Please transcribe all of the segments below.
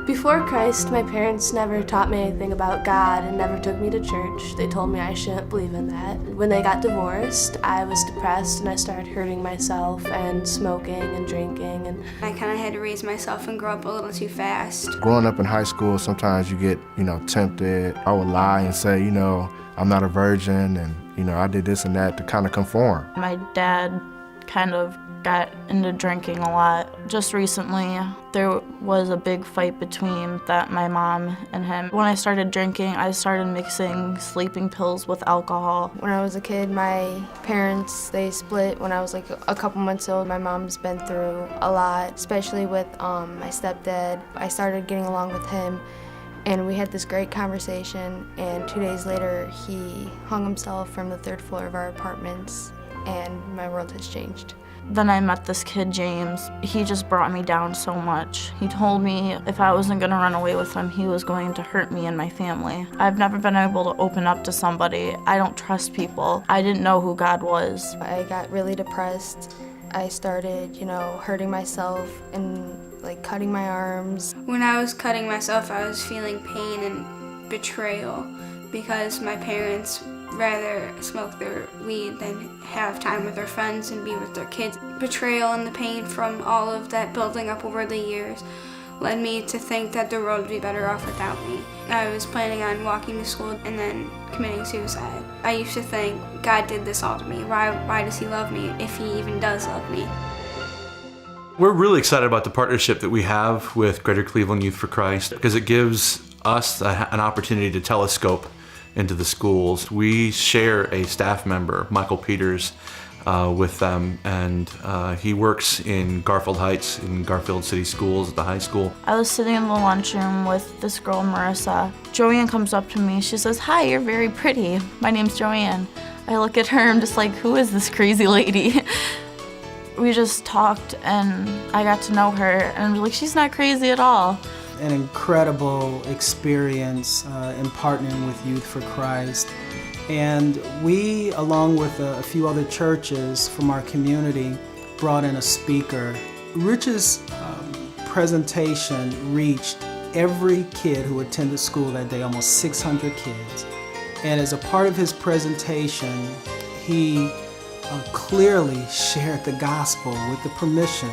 Before Christ, my parents never taught me anything about God and never took me to church. They told me I shouldn't believe in that. When they got divorced, I was depressed and I started hurting myself and smoking and drinking. And I kind of had to raise myself and grow up a little too fast. Growing up in high school, sometimes you get, tempted. I would lie and say, I'm not a virgin and, I did this and that to kind of conform. My dad kind of got into drinking a lot. Just recently, there was a big fight between my mom and him. When I started drinking, I started mixing sleeping pills with alcohol. When I was a kid, my parents, they split when I was like a couple months old. My mom's been through a lot, especially with my stepdad. I started getting along with him, and we had this great conversation, and 2 days later, he hung himself from the 3rd floor of our apartments, and my world has changed. Then I met this kid, James. He just brought me down so much. He told me if I wasn't gonna run away with him, he was going to hurt me and my family. I've never been able to open up to somebody. I don't trust people. I didn't know who God was. I got really depressed. I started, hurting myself and like cutting my arms. When I was cutting myself, I was feeling pain and betrayal because my parents rather smoke their weed than have time with their friends and be with their kids. Betrayal and the pain from all of that building up over the years led me to think that the world would be better off without me. I was planning on walking to school and then committing suicide. I used to think, God did this all to me. Why does he love me if he even does love me? We're really excited about the partnership that we have with Greater Cleveland Youth for Christ because it gives us an opportunity to telescope into the schools. We share a staff member, Michael Peters, with them, and he works in Garfield Heights in Garfield City Schools at the high school. I was sitting in the lunchroom with this girl, Marissa. Joanne comes up to me. She says, "Hi, you're very pretty. My name's Joanne." I look at her, I'm just like, who is this crazy lady? We just talked and I got to know her, and I was like, she's not crazy at all. An incredible experience in partnering with Youth for Christ. And we, along with a few other churches from our community, brought in a speaker. Rich's presentation reached every kid who attended school that day, almost 600 kids. And as a part of his presentation, he clearly shared the gospel with the permission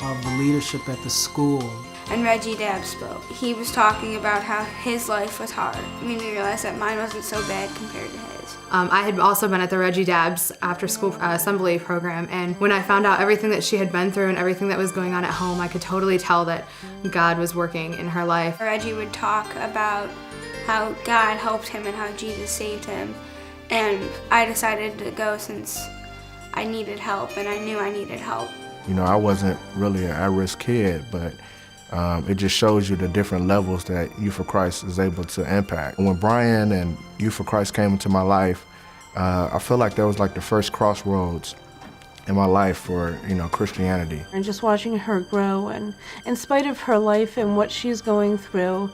of the leadership at the school. And Reggie Dabb spoke. He was talking about how his life was hard. It made me realize that mine wasn't so bad compared to his. I had also been at the Reggie Dabb's after-school assembly program, and when I found out everything that she had been through and everything that was going on at home, I could totally tell that God was working in her life. Reggie would talk about how God helped him and how Jesus saved him, and I decided to go since I needed help, and I knew I needed help. I wasn't really an at-risk kid, but it just shows you the different levels that Youth for Christ is able to impact. When Brian and Youth for Christ came into my life, I feel like that was like the first crossroads in my life for, Christianity. And just watching her grow, and in spite of her life and what she's going through,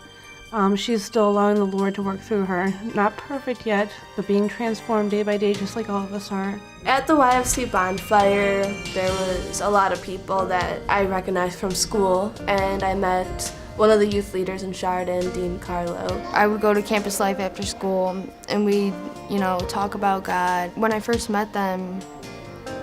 she's still allowing the Lord to work through her. Not perfect yet, but being transformed day by day, just like all of us are. at the YFC bonfire, there was a lot of people that I recognized from school, and I met one of the youth leaders in Chardon, Dean Carlo. I would go to campus life after school, and we'd, talk about God. When I first met them,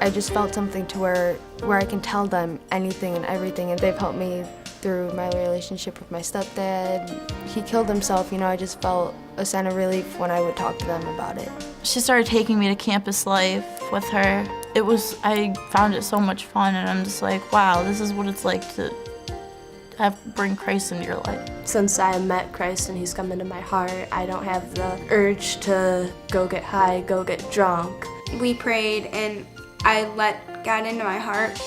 I just felt something to where I can tell them anything and everything, and they've helped me through my relationship with my stepdad. He killed himself, I just felt a sign of relief when I would talk to them about it. She started taking me to campus life with her. I found it so much fun, and I'm just like, wow, this is what it's like to bring Christ into your life. Since I met Christ and he's come into my heart, I don't have the urge to go get high, go get drunk. We prayed and I let God into my heart.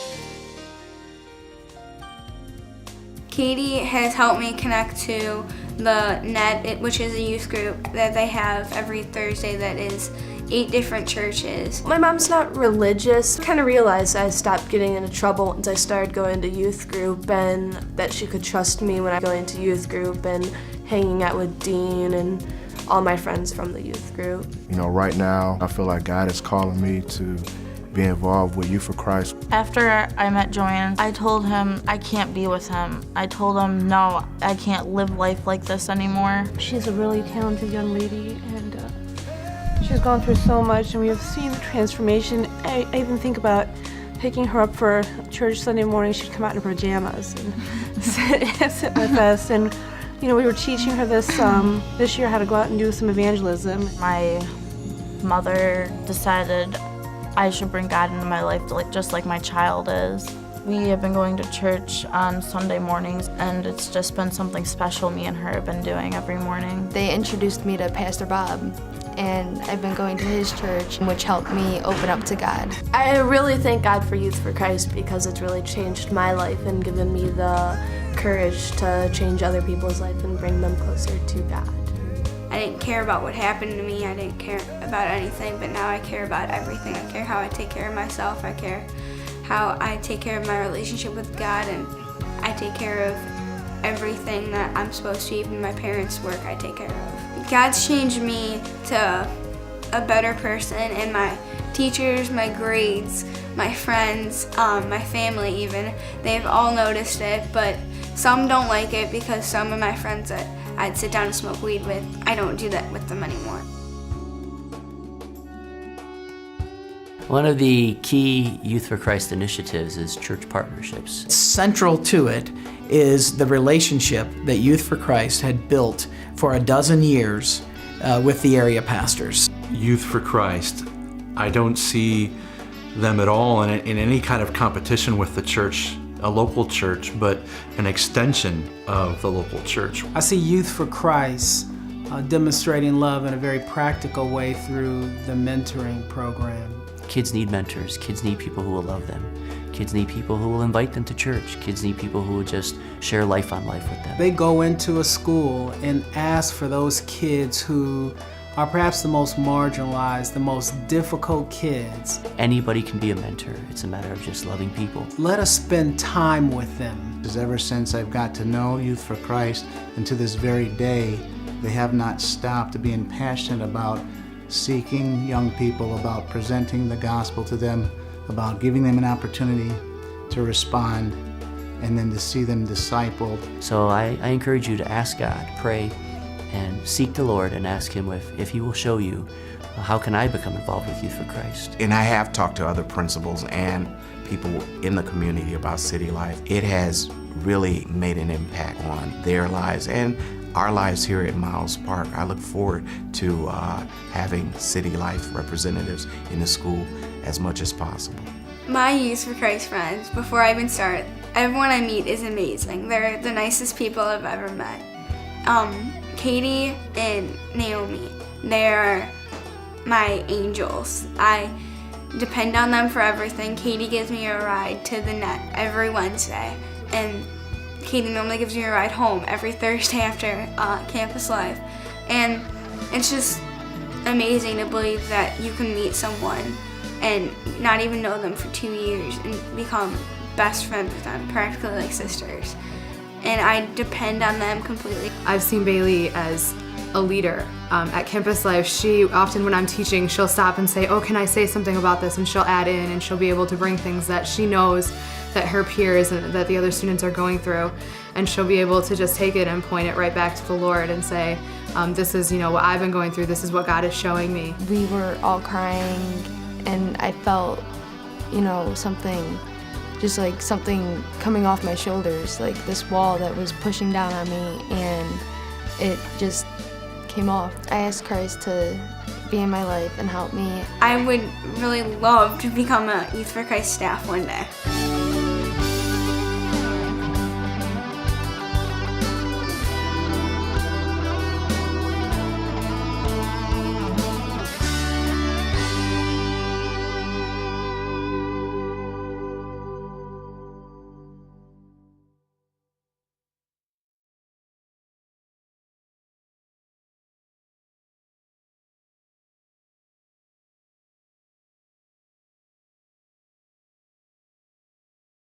Katie has helped me connect to the NET, which is a youth group that they have every Thursday that is 8 different churches. My mom's not religious. I kind of realized I stopped getting into trouble once I started going to youth group, and that she could trust me when I go into youth group and hanging out with Dean and all my friends from the youth group. Right now, I feel like God is calling me to be involved with Youth for Christ. After I met Joanne, I told him I can't be with him. I told him, no, I can't live life like this anymore. She's a really talented young lady, and she's gone through so much, and we have seen the transformation. I even think about picking her up for church Sunday morning. She'd come out in her pajamas and sit with us. And you know, we were teaching her this year how to go out and do some evangelism. My mother decided I should bring God into my life just like my child is. We have been going to church on Sunday mornings, and it's just been something special me and her have been doing every morning. They introduced me to Pastor Bob, and I've been going to his church, which helped me open up to God. I really thank God for Youth for Christ because it's really changed my life and given me the courage to change other people's life and bring them closer to God. I didn't care about what happened to me. I didn't care about anything, but now I care about everything. I care how I take care of myself. I care how I take care of my relationship with God, and I take care of everything that I'm supposed to. Even my parents' work I take care of. God's changed me to a better person, and my teachers, my grades, my friends, my family even, they've all noticed it, but some don't like it because some of my friends that I'd sit down and smoke weed with, I don't do that with them anymore. One of the key Youth for Christ initiatives is church partnerships. Central to it is the relationship that Youth for Christ had built for a dozen years with the area pastors. Youth for Christ, I don't see them at all in any kind of competition with the church, a local church, but an extension of the local church. I see Youth for Christ demonstrating love in a very practical way through the mentoring program. Kids need mentors. Kids need people who will love them. Kids need people who will invite them to church. Kids need people who will just share life on life with them. They go into a school and ask for those kids who are perhaps the most marginalized, the most difficult kids. Anybody can be a mentor. It's a matter of just loving people. Let us spend time with them. Ever since I've got to know Youth for Christ, and to this very day, they have not stopped being passionate about seeking young people, about presenting the gospel to them, about giving them an opportunity to respond, and then to see them discipled. So I encourage you to ask God, pray, and seek the Lord and ask Him if He will show you, how can I become involved with Youth for Christ? And I have talked to other principals and people in the community about City Life. It has really made an impact on their lives and our lives here at Miles Park. I look forward to having City Life representatives in the school as much as possible. My Youth for Christ friends, before I even start, everyone I meet is amazing. They're the nicest people I've ever met. Katie and Naomi, they're my angels. I depend on them for everything. Katie gives me a ride to the net every Wednesday, and Katie normally gives me a ride home every Thursday after campus life. And it's just amazing to believe that you can meet someone and not even know them for 2 years and become best friends with them, practically like sisters. And I depend on them completely. I've seen Bailey as a leader. At Campus Life, she often, when I'm teaching, she'll stop and say, oh, can I say something about this? And she'll add in, and she'll be able to bring things that she knows that her peers and that the other students are going through. And she'll be able to just take it and point it right back to the Lord and say, this is, what I've been going through. This is what God is showing me. We were all crying, and I felt, something, just like something coming off my shoulders, like this wall that was pushing down on me, and it just came off. I asked Christ to be in my life and help me. I would really love to become a Youth for Christ staff one day.